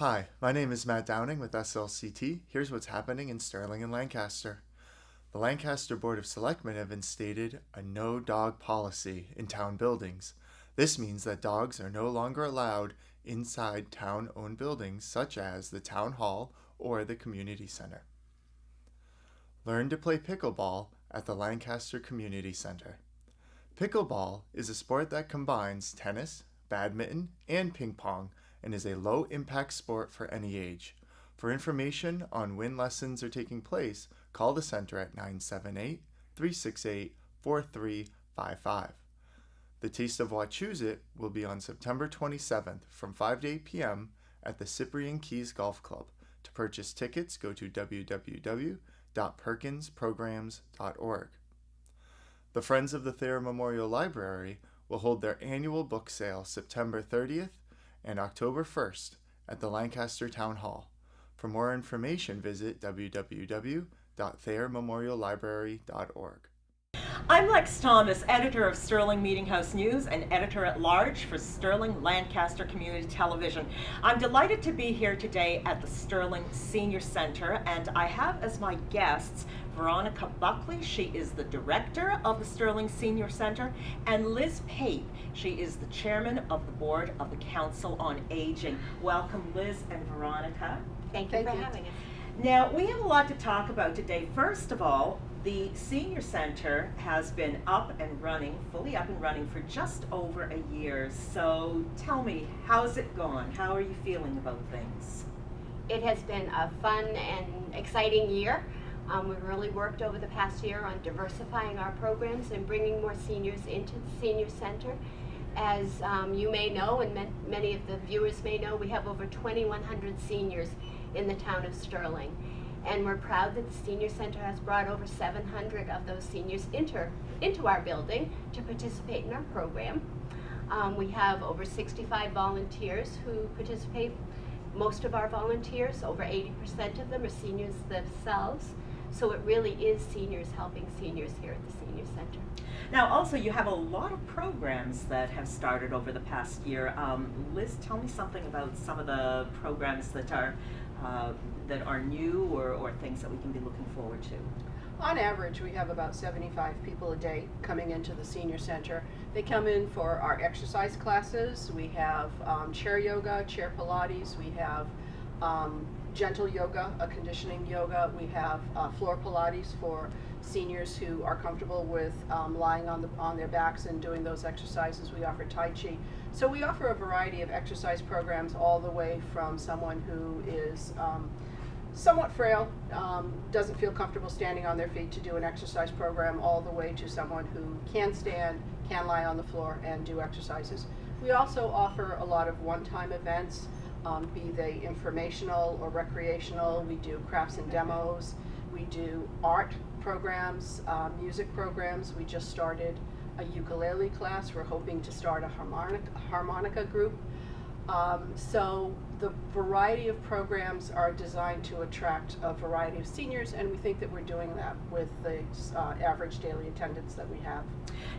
Hi, my name is Matt Downing with SLCT. Here's what's happening in Sterling and Lancaster. The Lancaster Board of Selectmen have instated a no dog policy in town buildings. This means that dogs are no longer allowed inside town-owned buildings such as the town hall or the community center. Learn to play pickleball at the Lancaster Community Center. Pickleball is a sport that combines tennis, badminton, and ping pong and is a low-impact sport for any age. For information on when lessons are taking place, call the center at 978-368-4355. The Taste of Wachusett will be on September 27th from 5 to 8 p.m. at the Cyprian Keys Golf Club. To purchase tickets, go to www.perkinsprograms.org. The Friends of the Thayer Memorial Library will hold their annual book sale September 30th and October 1st at the Lancaster Town Hall. For more information, visit www.thayermemoriallibrary.org. I'm Lex Thomas, editor of Sterling Meeting House News and editor-at-large for Sterling-Lancaster Community Television. I'm delighted to be here today at the Sterling Senior Center, and I have as my guests Veronica Buckley. She is the director of the Sterling Senior Center, and Liz Pape. She is the chairman of the board of the Council on Aging. Welcome, Liz and Veronica. Thank you for having us. Now, we have a lot to talk about today. First of all, the Senior Center has been up and running, fully up and running for just over a year. So tell me, how's it gone? How are you feeling about things? It has been a fun and exciting year. We've really worked over the past year on diversifying our programs and bringing more seniors into the Senior Center. As you may know, and many of the viewers may know, we have over 2,100 seniors in the town of Sterling. And we're proud that the Senior Center has brought over 700 of those seniors into our building to participate in our program. We have over 65 volunteers who participate. Most of our volunteers, over 80% of them, are seniors themselves. So it really is seniors helping seniors here at the Senior Center. Now, also, you have a lot of programs that have started over the past year. Liz, tell me something about some of the programs that are new or things that we can be looking forward to. On average, we have about 75 people a day coming into the Senior Center. They come in for our exercise classes. We have chair yoga, chair Pilates. We have gentle yoga, a conditioning yoga. We have floor Pilates for seniors who are comfortable with lying on their backs and doing those exercises. We offer Tai Chi. So we offer a variety of exercise programs, all the way from someone who is somewhat frail, doesn't feel comfortable standing on their feet to do an exercise program, all the way to someone who can stand, can lie on the floor and do exercises. We also offer a lot of one-time events, be they informational or recreational. We do crafts and demos. We do art programs, music programs. We just started a ukulele class. We're hoping to start a harmonica group. So the variety of programs are designed to attract a variety of seniors, and we think that we're doing that with the average daily attendance that we have.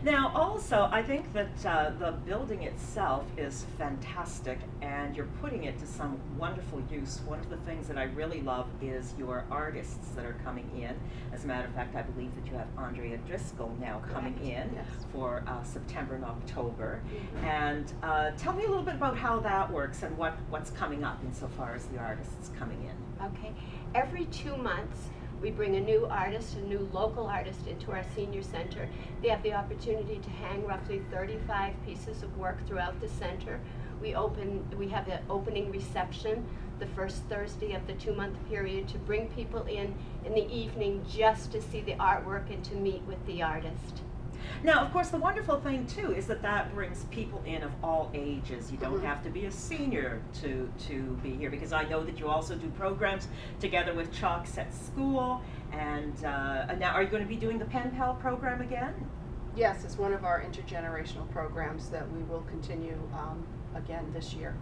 Now, also, I think that the building itself is fantastic, and you're putting it to some wonderful use. One of the things that I really love is your artists that are coming in. As a matter of fact, I believe that you have Andrea Driscoll now coming in for September and October. Mm-hmm. And tell me a little bit about how that works and what's coming up insofar as the artists coming in. Okay. Every 2 months, we bring a new artist, a new local artist into our Senior Center. They have the opportunity to hang roughly 35 pieces of work throughout the center. We have the opening reception the first Thursday of the 2-month period to bring people in the evening just to see the artwork and to meet with the artist. Now, of course, the wonderful thing, too, is that brings people in of all ages. You don't have to be a senior to be here, because I know that you also do programs together with Chalks at School. And now, are you going to be doing the Pen Pal program again? Yes, it's one of our intergenerational programs that we will continue again this year.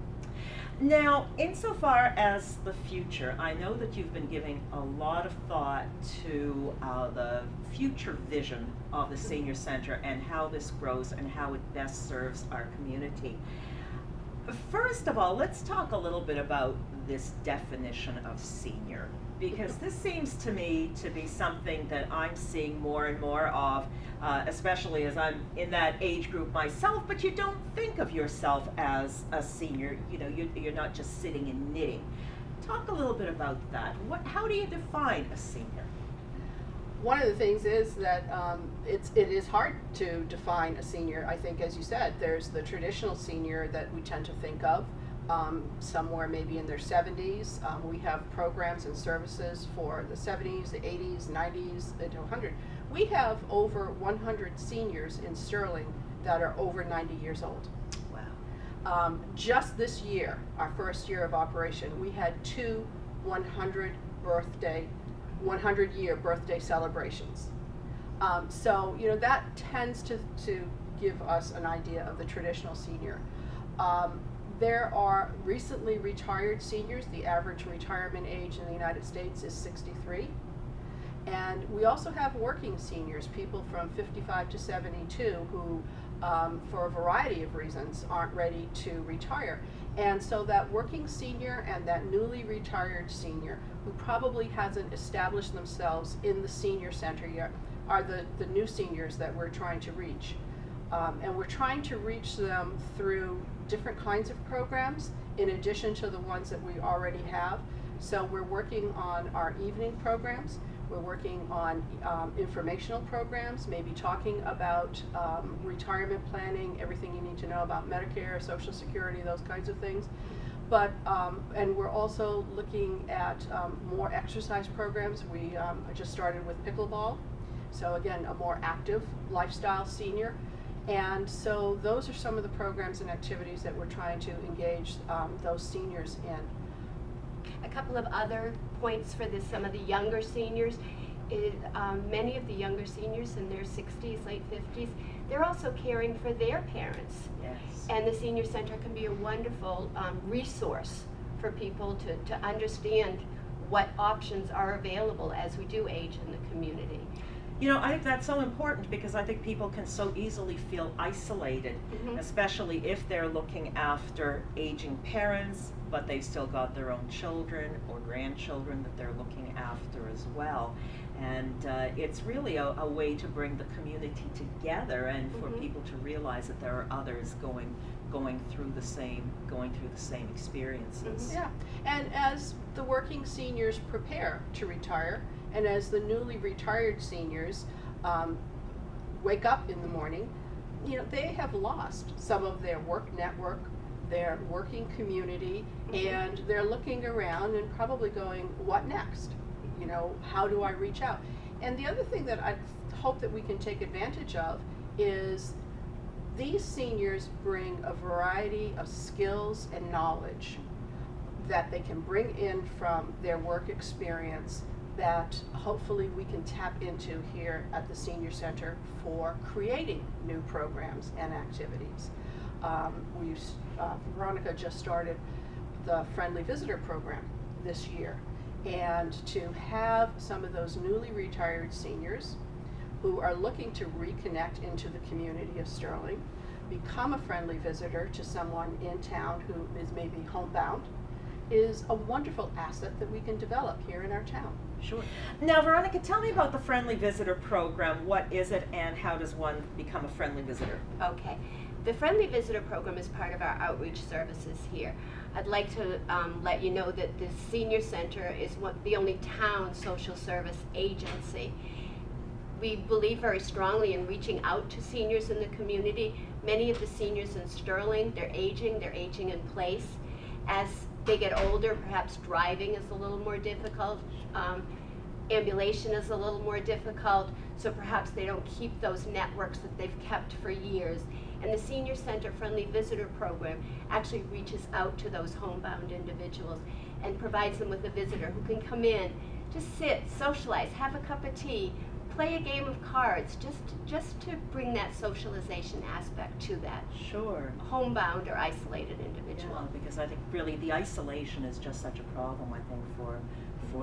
Now, insofar as the future, I know that you've been giving a lot of thought to the future vision of the Senior Center and how this grows and how it best serves our community. What are some of the things that you think that we can do to help make this a success? Okay. First of all, let's talk a little bit about this definition of senior, because this seems to me to be something that I'm seeing more and more of, especially as I'm in that age group myself, but you don't think of yourself as a senior. You know, you're not just sitting and knitting. Talk a little bit about that. How do you define a senior? One of the things is that it is hard to define a senior. I think, as you said, there's the traditional senior that we tend to think of, somewhere maybe in their 70s. We have programs and services for the 70s, the 80s, 90s, and 100. We have over 100 seniors in Sterling that are over 90 years old. Wow. Just this year, our first year of operation, we had two 100-year birthday celebrations. So, you know, that tends to give us an idea of the traditional senior. There are recently retired seniors. The average retirement age in the United States is 63. And we also have working seniors, people from 55 to 72 who, for a variety of reasons, aren't ready to retire. And so that working senior and that newly retired senior who probably hasn't established themselves in the senior center yet are the new seniors that we're trying to reach. And we're trying to reach them through different kinds of programs in addition to the ones that we already have. So we're working on our evening programs. We're working on informational programs, maybe talking about retirement planning, everything you need to know about Medicare, Social Security, those kinds of things. But, and we're also looking at more exercise programs. We just started with pickleball. So again, a more active lifestyle senior. And so those are some of the programs and activities that we're trying to engage those seniors in. A couple of other points for some of the younger seniors. Many of the younger seniors in their 60s, late 50s, they're also caring for their parents. Yes. And the senior center can be a wonderful resource for people to understand what options are available as we do age in the community. You know, I think that's so important because I think people can so easily feel isolated, especially if they're looking after aging parents, but they've still got their own children or grandchildren that they're looking after as well. And it's really a way to bring the community together and for people to realize that there are others going through the same experiences. Yeah, and as the working seniors prepare to retire, and as the newly retired seniors wake up in the morning, you know, they have lost some of their work network, their working community, and they're looking around and probably going, what next? You know, how do I reach out? And the other thing that I hope that we can take advantage of is these seniors bring a variety of skills and knowledge that they can bring in from their work experience that hopefully we can tap into here at the Senior Center for creating new programs and activities. Veronica just started the Friendly Visitor Program this year, and to have some of those newly retired seniors who are looking to reconnect into the community of Sterling, become a friendly visitor to someone in town who is maybe homebound, is a wonderful asset that we can develop here in our town. Sure. Now, Veronica, tell me about the Friendly Visitor Program. What is it and how does one become a friendly visitor? Okay. The Friendly Visitor Program is part of our outreach services here. I'd like to let you know that the Senior Center is the only town social service agency. We believe very strongly in reaching out to seniors in the community. Many of the seniors in Sterling, they're aging in place. As they get older, perhaps driving is a little more difficult. Ambulation is a little more difficult, so perhaps they don't keep those networks that they've kept for years. And the Senior Center Friendly Visitor Program actually reaches out to those homebound individuals and provides them with a visitor who can come in, just sit, socialize, have a cup of tea, play a game of cards, just to bring that socialization aspect to that Sure. homebound or isolated individual. Yeah, because I think really the isolation is just such a problem, I think, for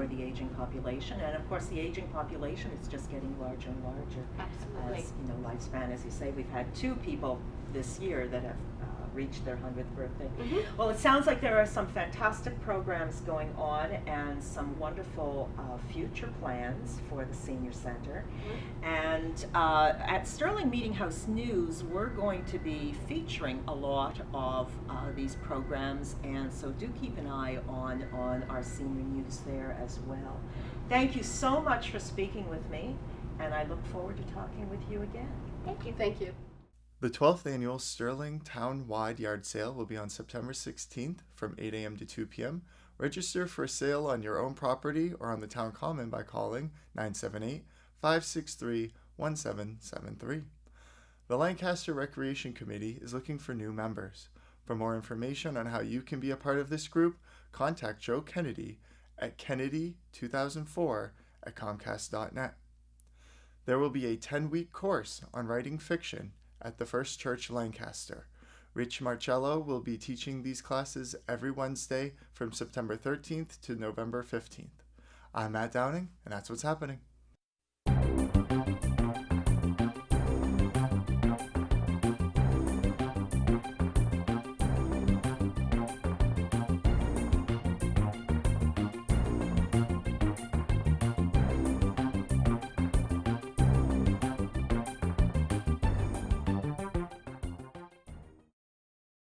the aging population. And of course the aging population is just getting larger and larger. Absolutely. As, you know, lifespan, as you say, we've had 2 people this year that have reach their 100th birthday. Mhm. Well, it sounds like there are some fantastic programs going on and some wonderful future plans for the Senior Center. And at Sterling Meeting House News, we're going to be featuring a lot of these programs, and so do keep an eye on our senior news there as well. Thank you so much for speaking with me, and I look forward to talking with you again. Thank you. Thank you. The 12th annual Sterling Town-wide Yard Sale will be on September 16th from 8 a.m. to 2 p.m. Register for a sale on your own property or on the town common by calling 978-563-1773. The Lancaster Recreation Committee is looking for new members. For more information on how you can be a part of this group, contact Joe Kennedy at kennedy2004@comcast.net. There will be a 10-week course on writing fiction at the First Church Lancaster. Rich Marcello will be teaching these classes every Wednesday from September 13th to November 15th. I'm Matt Downing, and that's what's happening.